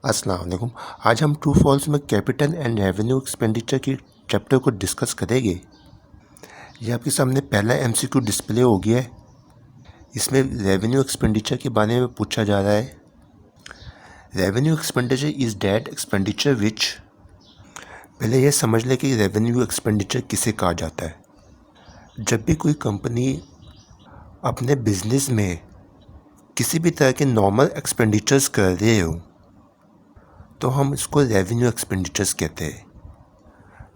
अस्सलाम वालेकुम। आज हम ट्रू फॉल्स में कैपिटल एंड रेवेन्यू एक्सपेंडिचर की चैप्टर को डिस्कस करेंगे। ये आपके सामने पहला एमसीक्यू डिस्प्ले हो गया है। इसमें रेवेन्यू एक्सपेंडिचर के बारे में पूछा जा रहा है। Revenue expenditure is that expenditure which, पहले यह समझ लें कि रेवेन्यू एक्सपेंडिचर किसे कहा जाता है। जब भी कोई कंपनी अपने बिजनेस में किसी भी तरह के नॉर्मल एक्सपेंडिचर्स कर रहे हो तो हम इसको रेवेन्यू एक्सपेंडिचर्स कहते हैं।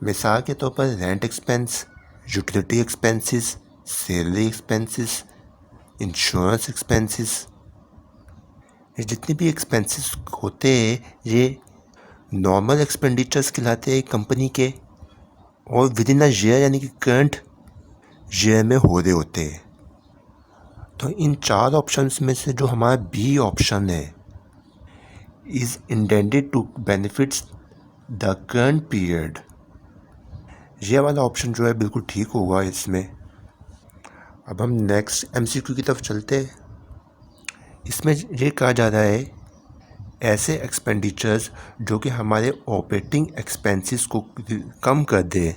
मिसाल के तौर पर rent expense, utility expenses, salary expenses, insurance expenses, ये जितने भी एक्सपेंसेस होते हैं ये नॉर्मल एक्सपेंडिचर्स कहलाते हैं कंपनी के, और विद इन अ ईयर यानी कि करंट ईयर में हो रहे होते हैं। तो इन चार ऑप्शंस में से जो हमारा बी ऑप्शन है is intended to benefits the current period, ये वाला ऑप्शन जो है बिल्कुल ठीक होगा इसमें। अब हम नेक्स्ट एमसीक्यू की तरफ चलते हैं। इसमें ये कहा जा रहा है ऐसे एक्सपेंडिचर्स जो कि हमारे ऑपरेटिंग एक्सपेंसेस को कम कर दे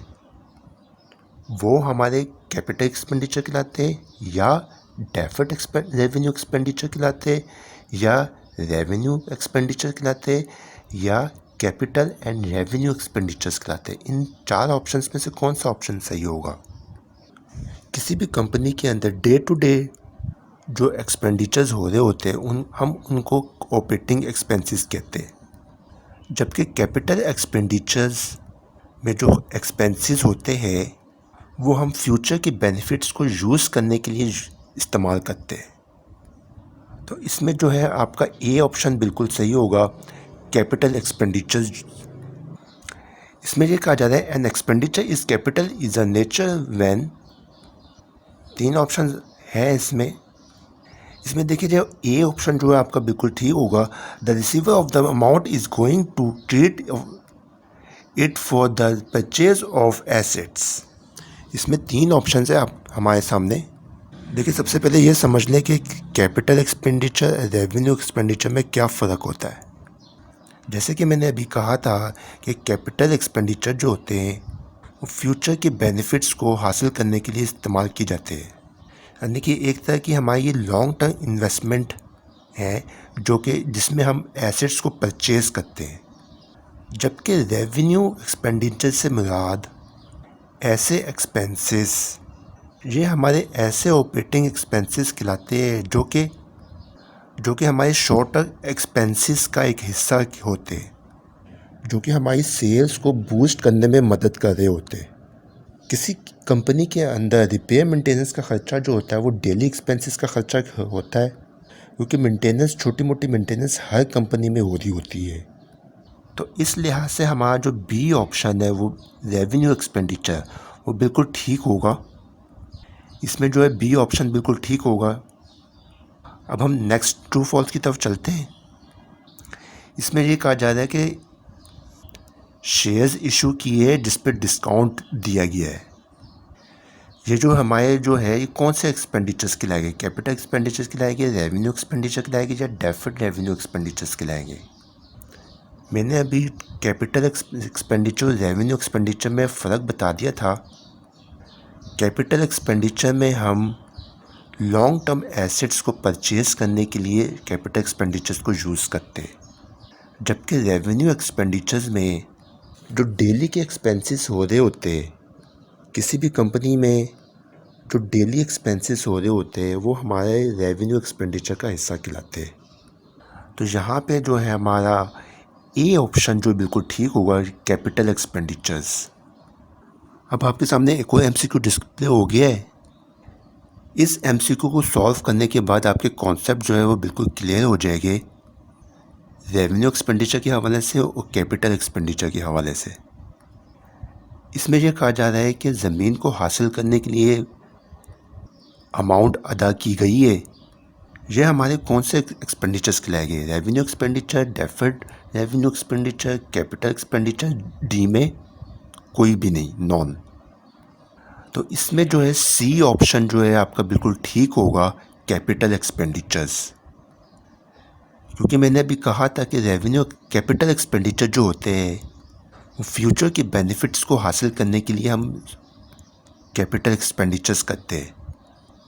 वो हमारे कैपिटल एक्सपेंडिचर कहलाते हैं, या डेफर्ड रेवेन्यू एक्सपेंडिचर कहलाते हैं, या रेवेन्यू एक्सपेंडिचर कहलाते हैं, या कैपिटल एंड रेवेन्यू एक्सपेंडिचर्स कहलाते हैं। इन चार ऑप्शंस में से कौन सा ऑप्शन सही होगा? किसी भी कंपनी के अंदर डे टू डे जो एक्सपेंडिचर्स हो रहे होते हैं हम उनको ऑपरेटिंग एक्सपेंसेस कहते हैं, जबकि कैपिटल एक्सपेंडिचर्स में जो एक्सपेंसेस होते हैं वो हम फ्यूचर के बेनिफिट्स को यूज़ करने के लिए इस्तेमाल करते हैं। तो इसमें जो है आपका ए ऑप्शन बिल्कुल सही होगा, कैपिटल एक्सपेंडिचर्स। इसमें ये कहा जा रहा है an expenditure is capital is a nature when, तीन ऑप्शन है इसमें देखिए जो ए ऑप्शन जो है आपका बिल्कुल ठीक होगा, the receiver of the amount is going to treat it for the purchase of assets. इसमें तीन ऑप्शन है आप हमारे सामने। देखिए सबसे पहले ये समझ लें कि कैपिटल एक्सपेंडिचर रेवेन्यू एक्सपेंडिचर में क्या फ़र्क होता है। जैसे कि मैंने अभी कहा था कि कैपिटल एक्सपेंडिचर जो होते हैं वो फ्यूचर के बेनिफिट्स को हासिल करने के लिए इस्तेमाल किए जाते हैं, यानी कि एक तरह की हमारी ये लॉन्ग टर्म इन्वेस्टमेंट है जो कि जिसमें हम एसेट्स को परचेज करते हैं। जबकि रेवेन्यू एक्सपेंडिचर से मुराद ऐसे एक्सपेंसेस, ये हमारे ऐसे ऑपरेटिंग एक्सपेंसेस कहलाते हैं जो कि हमारे शॉर्ट टर्म एक्सपेंसेस का एक हिस्सा होते हैं, जो कि हमारी सेल्स को बूस्ट करने में मदद कर रहे होते हैं। किसी कंपनी के अंदर रिपेयर मेंटेनेंस का ख़र्चा जो होता है वो डेली एक्सपेंसेस का ख़र्चा होता है, क्योंकि मेंटेनेंस छोटी मोटी मेंटेनेंस हर कंपनी में हो रही होती है। तो इस लिहाज से हमारा जो बी ऑप्शन है वो रेवेन्यू एक्सपेंडिचर वो बिल्कुल ठीक होगा। इसमें जो है बी ऑप्शन बिल्कुल ठीक होगा। अब हम नेक्स्ट ट्रू फॉल्स की तरफ चलते हैं। इसमें ये कहा जा रहा है कि शेयर्स इशू किए जिस पर डिस्काउंट दिया गया है। ये जो हमारे जो है ये कौन से एक्सपेंडिचर्स कहलाएंगे? कैपिटल एक्सपेंडिचर्स कहलाएंगे, रेवेन्यू एक्सपेंडिचर कहलाएंगे, या डेफर्ड रेवेन्यू एक्सपेंडिचर्स कहलाएंगे? मैंने अभी कैपिटल एक्सपेंडिचर और रेवेन्यू एक्सपेंडिचर में फ़र्क बता दिया था। कैपिटल एक्सपेंडिचर में हम लॉन्ग टर्म एसेट्स को परचेज़ करने के लिए कैपिटल एक्सपेंडिचर्स को यूज़ करते हैं, जबकि रेवेन्यू एक्सपेंडिचर्स में जो डेली के एक्सपेंसेस हो रहे होते हैं, किसी भी कंपनी में जो डेली एक्सपेंसेस हो रहे होते हैं वो हमारे रेवेन्यू एक्सपेंडिचर का हिस्सा कहलाते हैं। तो यहाँ पे जो है हमारा ए ऑप्शन जो बिल्कुल ठीक होगा, कैपिटल एक्सपेंडिचर्स। अब आपके सामने एक और एमसीक्यू डिस्प्ले हो गया है। इस एमसीक्यू को सॉल्व करने के बाद आपके कॉन्सेप्ट जो है वो बिल्कुल क्लियर हो जाएंगे रेवेन्यू एक्सपेंडिचर के हवाले से और कैपिटल एक्सपेंडिचर के हवाले से। इसमें यह कहा जा रहा है कि ज़मीन को हासिल करने के लिए अमाउंट अदा की गई है, यह हमारे कौन से एक्सपेंडिचर्स कहलाएंगे? Revenue expenditure, deferred revenue expenditure, capital expenditure, D में कोई भी नहीं, नॉन। तो इसमें जो है सी ऑप्शन जो है आपका बिल्कुल ठीक होगा, कैपिटल एक्सपेंडिचर्स, क्योंकि मैंने अभी कहा था कि रेवेन्यू कैपिटल एक्सपेंडिचर जो होते हैं वो फ्यूचर के बेनिफिट्स को हासिल करने के लिए हम कैपिटल एक्सपेंडिचर्स करते हैं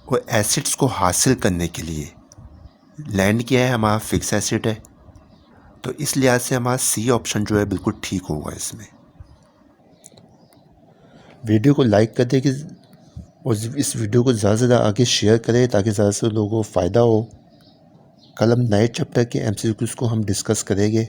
और एसेट्स को हासिल करने के लिए। लैंड क्या है, हमारा फिक्स एसेट है, तो इस लिहाज से हमारा सी ऑप्शन जो है बिल्कुल ठीक होगा इसमें। वीडियो को लाइक कर दें कि और इस वीडियो को ज़्यादा से ज़्यादा आगे शेयर करें ताकि ज़्यादा से लोगों को फ़ायदा हो। कल हम नए चैप्टर के एमसीक्यूज़ को हम डिस्कस करेंगे।